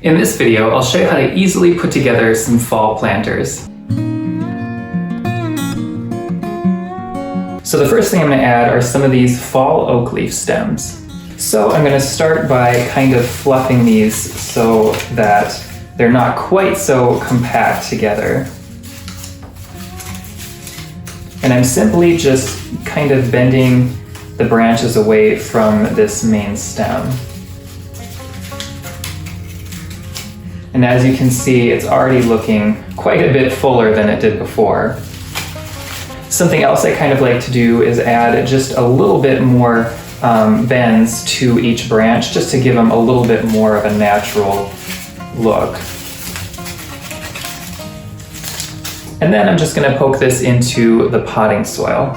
In this video, I'll show you how to easily put together some fall planters. So the first thing I'm going to add are some of these fall oak leaf stems. So I'm going to start by kind of fluffing these so that they're not quite so compact together. And I'm simply just kind of bending the branches away from this main stem. And as you can see, it's already looking quite a bit fuller than it did before. Something else I kind of like to do is add just a little bit more bends to each branch, just to give them a little bit more of a natural look. And then I'm just going to poke this into the potting soil.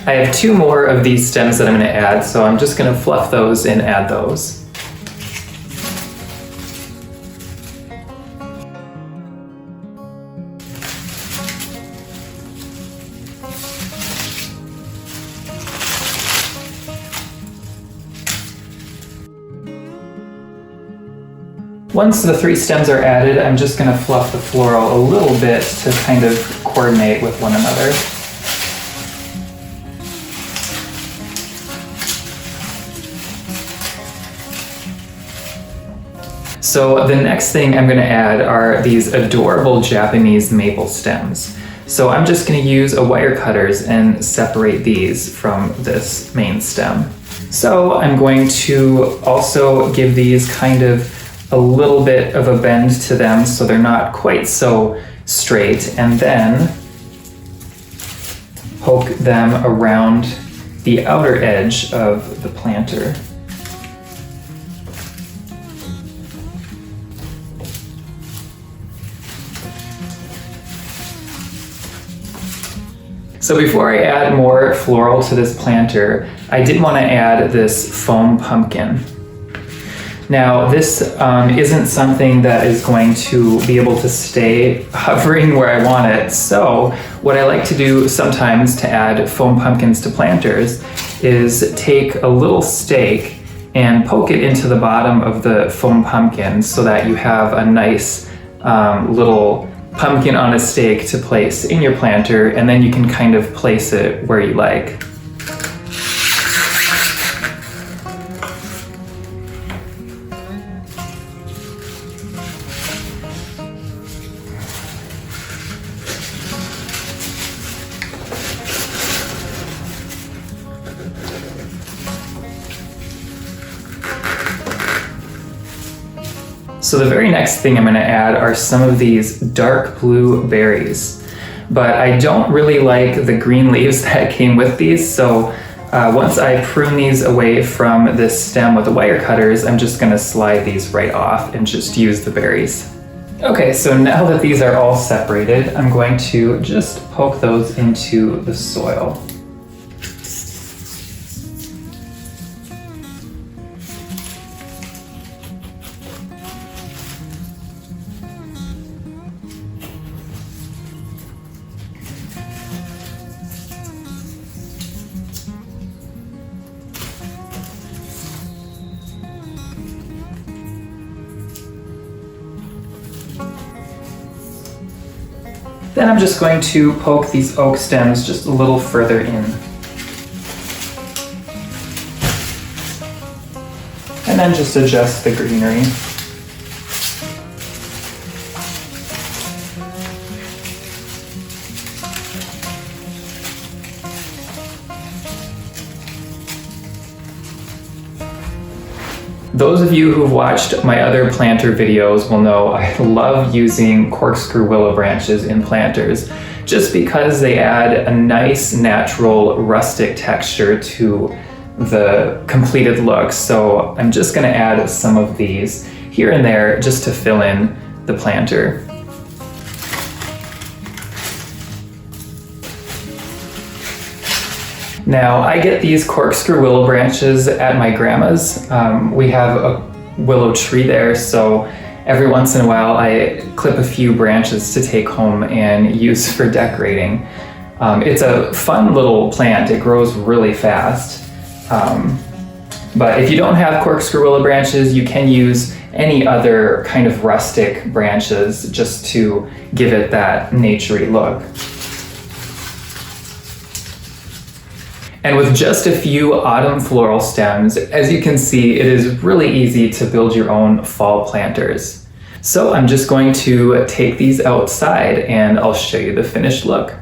I have 2 more of these stems that I'm going to add, so I'm just going to fluff those and add those. Once the 3 stems are added, I'm just going to fluff the floral a little bit to kind of coordinate with one another. So the next thing I'm going to add are these adorable Japanese maple stems. So I'm just going to use a wire cutters and separate these from this main stem. So I'm going to also give these kind of a little bit of a bend to them so they're not quite so straight, and then poke them around the outer edge of the planter. So before I add more floral to this planter, I did want to add this foam pumpkin. Now, this isn't something that is going to be able to stay hovering where I want it, so what I like to do sometimes to add foam pumpkins to planters is take a little stake and poke it into the bottom of the foam pumpkin so that you have a nice little pumpkin on a stake to place in your planter, and then you can kind of place it where you like. So the very next thing I'm going to add are some of these dark blue berries. But I don't really like the green leaves that came with these, so once I prune these away from this stem with the wire cutters, I'm just going to slide these right off and just use the berries. Okay, so now that these are all separated, I'm going to just poke those into the soil. Then I'm just going to poke these oak stems just a little further in. And then just adjust the greenery. Those of you who've watched my other planter videos will know I love using corkscrew willow branches in planters just because they add a nice natural rustic texture to the completed look. So I'm just going to add some of these here and there just to fill in the planter. Now, I get these corkscrew willow branches at my grandma's. We have a willow tree there, so every once in a while I clip a few branches to take home and use for decorating. It's a fun little plant. It grows really fast. But if you don't have corkscrew willow branches, you can use any other kind of rustic branches just to give it that naturey look. And with just a few autumn floral stems, as you can see, it is really easy to build your own fall planters. So I'm just going to take these outside and I'll show you the finished look.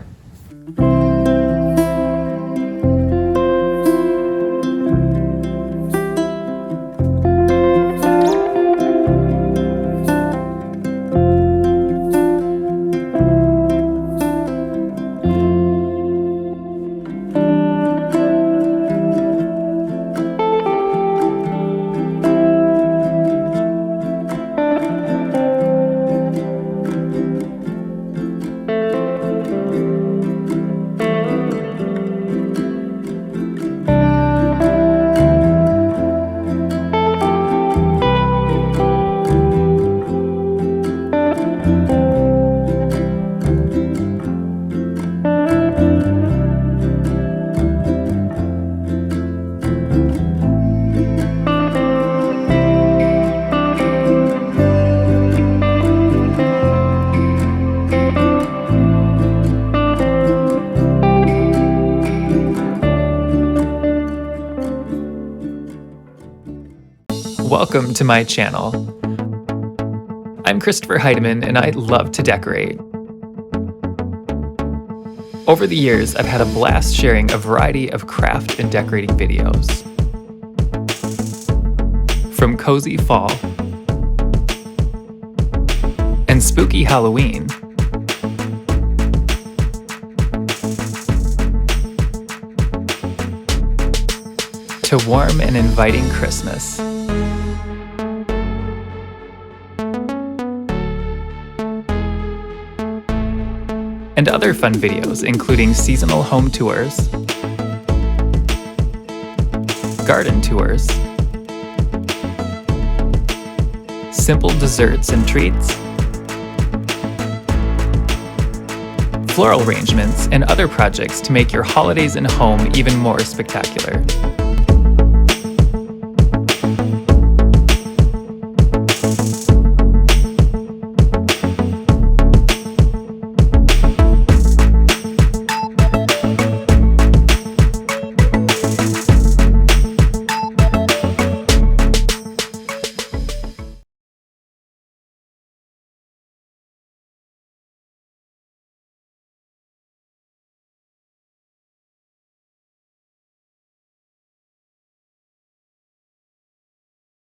Welcome to my channel. I'm Christopher Heidemann and I love to decorate. Over the years, I've had a blast sharing a variety of craft and decorating videos. From cozy fall and spooky Halloween to warm and inviting Christmas. And other fun videos, including seasonal home tours, garden tours, simple desserts and treats, floral arrangements, and other projects to make your holidays and home even more spectacular.